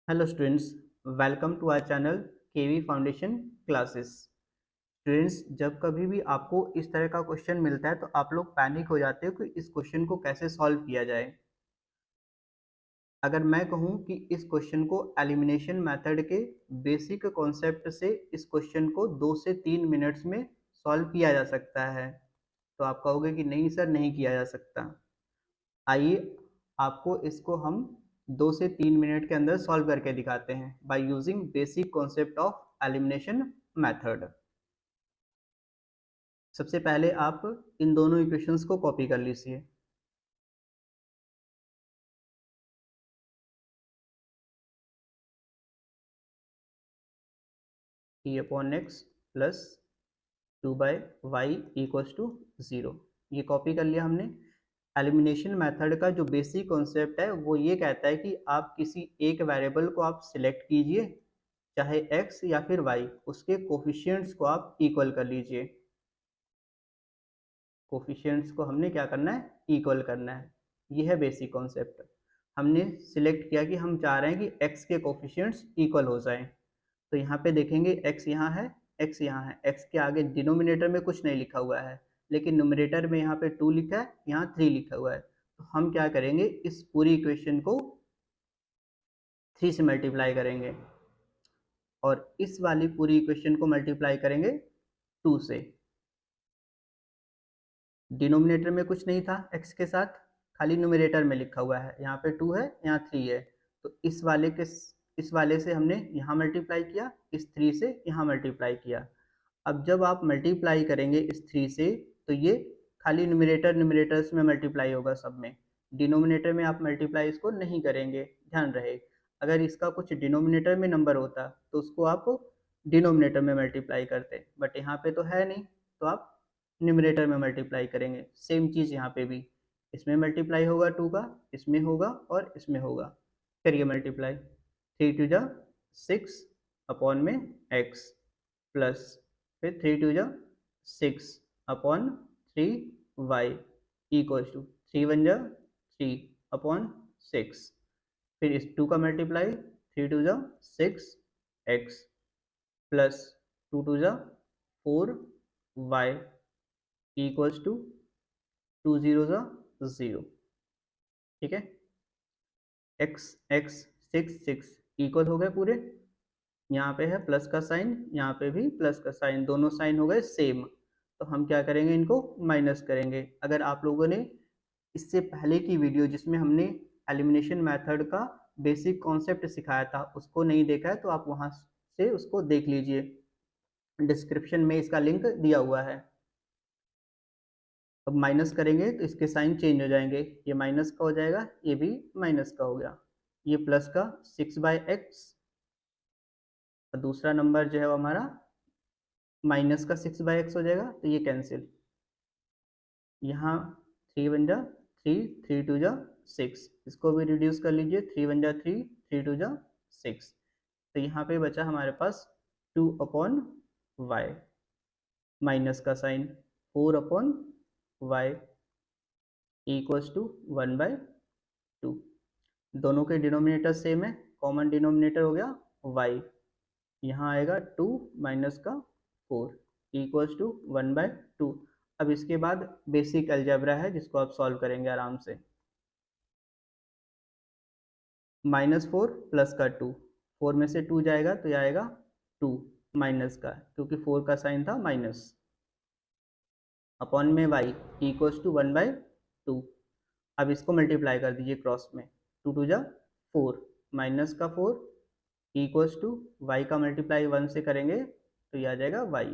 Hello students, welcome to our channel KV foundation classes. Students, जब कभी भी आपको इस तरह का क्वेश्चन मिलता है तो आप लोग पैनिक हो जाते हो कि इस क्वेश्चन को कैसे सॉल्व किया जाए। अगर मैं कहूँ कि इस क्वेश्चन को एलिमिनेशन मेथड के बेसिक कॉन्सेप्ट से इस क्वेश्चन को 2 से 3 मिनट्स में सॉल्व किया जा सकता है, तो आप कहोगे कि नहीं सर, नहीं किया जा सकता। आइए आपको इसको हम 2 से 3 मिनट के अंदर सॉल्व करके दिखाते हैं by using basic concept of elimination method. सबसे पहले आप इन दोनों इक्वेशंस को कॉपी कर लीजिए। E upon X plus 2/y equals to 0, ये कॉपी कर लिया हमने। एलिमिनेशन मेथड का जो बेसिक कॉन्सेप्ट है वो ये कहता है कि आप किसी एक वेरिएबल को आप सिलेक्ट कीजिए, चाहे x या फिर y, उसके कोफिशिएंट्स को आप इक्वल कर लीजिए। कोफिशिएंट्स को हमने क्या करना है, इक्वल करना है। ये है बेसिक कॉन्सेप्ट। हमने सिलेक्ट किया कि हम चाह रहे हैं कि x के कोफिशिएंट्स इक्वल हो जाएं, तो यहाँ पे देखेंगे x यहाँ है, x यहाँ है, x के आगे डिनोमिनेटर में कुछ नहीं लिखा हुआ है, लेकिन न्यूमरेटर में यहाँ पे 2 लिखा है, यहाँ 3 लिखा हुआ है। तो हम क्या करेंगे, इस पूरी इक्वेशन को 3 से मल्टीप्लाई करेंगे और इस वाली पूरी इक्वेशन को मल्टीप्लाई करेंगे 2 से। डिनोमिनेटर में कुछ नहीं था x के साथ, खाली न्यूमरेटर में लिखा हुआ है, यहाँ पे 2 है, यहाँ 3 है, तो इस वाले से हमने यहाँ मल्टीप्लाई किया, इस 3 से यहाँ मल्टीप्लाई किया। अब जब आप मल्टीप्लाई करेंगे इस 3 से, तो ये खाली न्यूमरेटर्स में मल्टीप्लाई होगा सब में, डिनोमिनेटर में आप मल्टीप्लाई इसको नहीं करेंगे, ध्यान रहे। अगर इसका कुछ डिनोमिनेटर में नंबर होता तो उसको आप डिनोमिनेटर में मल्टीप्लाई करते, बट यहाँ पे तो है नहीं, तो आप न्यूमरेटर में मल्टीप्लाई करेंगे। सेम चीज़ यहाँ पे भी, इसमें मल्टीप्लाई होगा 2 का, इसमें होगा और इसमें होगा। करिए मल्टीप्लाई, 3 टू जा 6 अपॉन में x प्लस फिर 3 टू जा 6 upon 3y equals to 3 one जा 3 अपॉन 6, फिर इस 2 का मल्टीप्लाई, 3 टू जा 6x प्लस 2 टू जा 4y इक्वल्स टू 2 जीरो जा 0। ठीक है, x x 6 6 इक्वल हो गए पूरे, यहाँ पे है प्लस का साइन, यहाँ पे भी प्लस का साइन, दोनों साइन हो गए सेम। तो हम क्या करेंगे, इनको माइनस करेंगे। अगर आप लोगों ने इससे पहले की वीडियो जिसमें हमने एलिमिनेशन मेथड का बेसिक कॉन्सेप्ट सिखाया था उसको नहीं देखा है तो आप वहाँ से उसको देख लीजिए, डिस्क्रिप्शन में इसका लिंक दिया हुआ है। अब माइनस करेंगे तो इसके साइन चेंज हो जाएंगे, ये माइनस का हो जाएगा, ये भी माइनस का हो गया, ये प्लस का 6/x और दूसरा नंबर जो है वो हमारा माइनस का 6/x हो जाएगा, तो ये कैंसिल। यहाँ 3 वन जा 3, 3 टू जा 6, इसको भी रिड्यूस कर लीजिए, 3 वन जा 3, 3 टू जा 6, तो यहाँ पे बचा हमारे पास 2 अपॉन वाई माइनस का sign 4 upon Y equals to 1/2। दोनों के डिनोमिनेटर सेम है, कॉमन डिनोमिनेटर हो गया y, यहाँ आएगा 2 माइनस का 4 इक्वल्स टू 1/2। अब इसके बाद बेसिक अलजेब्रा है जिसको आप सॉल्व करेंगे आराम से। -4 प्लस का 2, 4 में से 2 जाएगा तो यह आएगा 2 माइनस का, क्योंकि 4 का साइन था माइनस, अपॉन में y इक्वल्स टू 1/2। अब इसको मल्टीप्लाई कर दीजिए क्रॉस में, 2 टू जा 4 माइनस का 4 इक्वल्स टू वाई का मल्टीप्लाई 1 से करेंगे तो ये आ जाएगा y।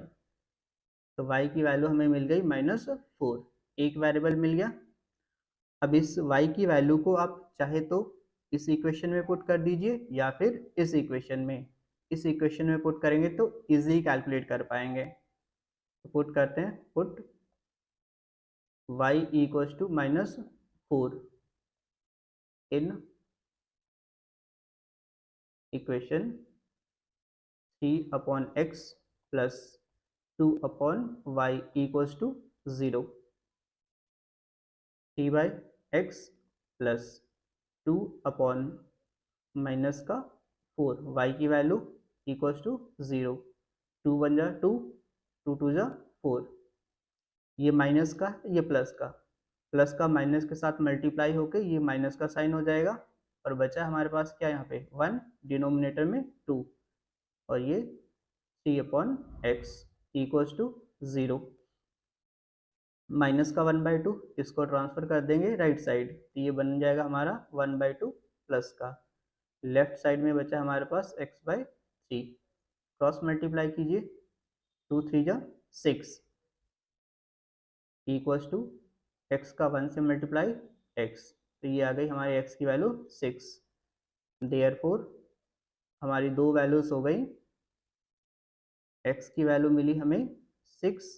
तो y की वैल्यू हमें मिल गई -4, एक वेरिएबल मिल गया। अब इस y की वैल्यू को आप चाहे तो इस इक्वेशन में पुट कर दीजिए या फिर इस इक्वेशन में, इस इक्वेशन में पुट करेंगे तो इजी कैलकुलेट कर पाएंगे। तो पुट करते हैं, put y equals to -4 in equation 3/x plus 2/y equals to 0, 3/x plus 2 upon minus का 4, y की वैल्यू इक्वल्स टू 0, 2 1 जा 2, 2 2 जा 4, ये माइनस का ये प्लस का माइनस के साथ मल्टीप्लाई होके ये माइनस का साइन हो जाएगा और बचा हमारे पास क्या यहाँ पे 1, डिनोमिनेटर में 2 और ये 3/x इक्वल्स टू 0, माइनस का 1/2 इसको ट्रांसफर कर देंगे राइट साइड तो ये बन जाएगा हमारा 1/2 प्लस का, लेफ्ट साइड में बचा हमारे पास x/3, क्रॉस मल्टीप्लाई कीजिए 2 3 जा 6 इक्वल्स टू x का 1 से मल्टीप्लाई x, तो ये आ गई हमारे x की वैल्यू 6, देयरफॉर हमारी दो वैल्यूज हो गई, x की वैल्यू मिली हमें 6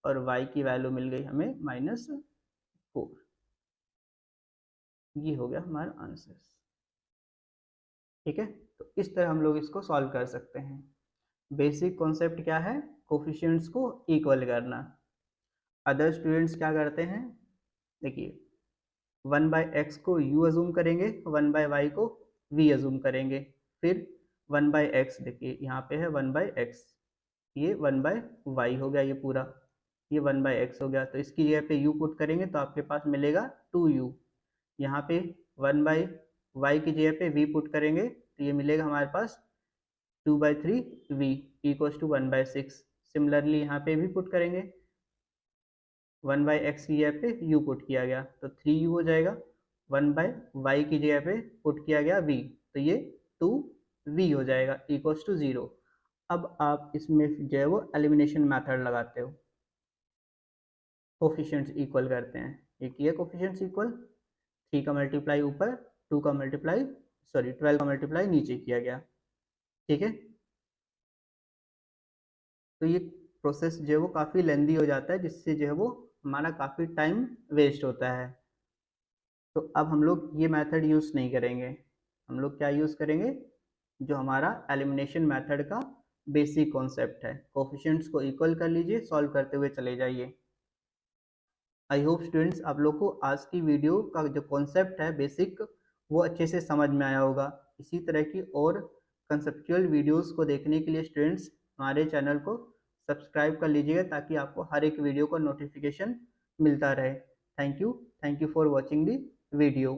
और y की वैल्यू मिल गई हमें -4, ये हो गया हमारा आंसर। ठीक है, तो इस तरह हम लोग इसको सॉल्व कर सकते हैं। बेसिक कॉन्सेप्ट क्या है, कोफिशिएंट्स को इक्वल करना। अदर स्टूडेंट्स क्या करते हैं, देखिए 1/x को u अजूम करेंगे, 1/y को v अजूम करेंगे, फिर 1/x देखिए यहाँ पे है 1/x, ये 1/y हो गया, ये पूरा ये 1/x हो गया, तो इसकी जगह पे u पुट करेंगे तो आपके पास मिलेगा 2u, यहाँ पे 1/y की जगह पे v पुट करेंगे तो ये मिलेगा हमारे पास 2/3v इक्वल्स टू 1/6। सिमिलरली यहाँ पे भी पुट करेंगे, 1/x की जगह पे u पुट किया गया तो 3u हो जाएगा, 1/y की जगह पे पुट किया गया v तो ये 2v हो जाएगा इक्वल्स टू 0। अब आप इसमें जो है वो एलिमिनेशन मेथड लगाते हो, कोफिशिएंट्स इक्वल करते हैं, ये किया कोफिशिएंट्स इक्वल, 3 का मल्टीप्लाई ऊपर, 2 का मल्टीप्लाई 12 का मल्टीप्लाई नीचे किया गया। ठीक है, तो ये प्रोसेस जो है वो काफ़ी लेंदी हो जाता है, जिससे जो है वो हमारा काफ़ी टाइम वेस्ट होता है। तो अब हम लोग ये मेथड यूज़ नहीं करेंगे, हम लोग क्या यूज़ करेंगे, जो हमारा एलिमिनेशन मेथड का बेसिक कॉन्सेप्ट है, कोफिशिएंट्स को इक्वल कर लीजिए, सॉल्व करते हुए चले जाइए। आई होप स्टूडेंट्स आप लोग को आज की वीडियो का जो कॉन्सेप्ट है बेसिक वो अच्छे से समझ में आया होगा। इसी तरह की और कंसेप्चुअल वीडियोस को देखने के लिए स्टूडेंट्स हमारे चैनल को सब्सक्राइब कर लीजिएगा ताकि आपको हर एक वीडियो का नोटिफिकेशन मिलता रहे। Thank you for watching the video.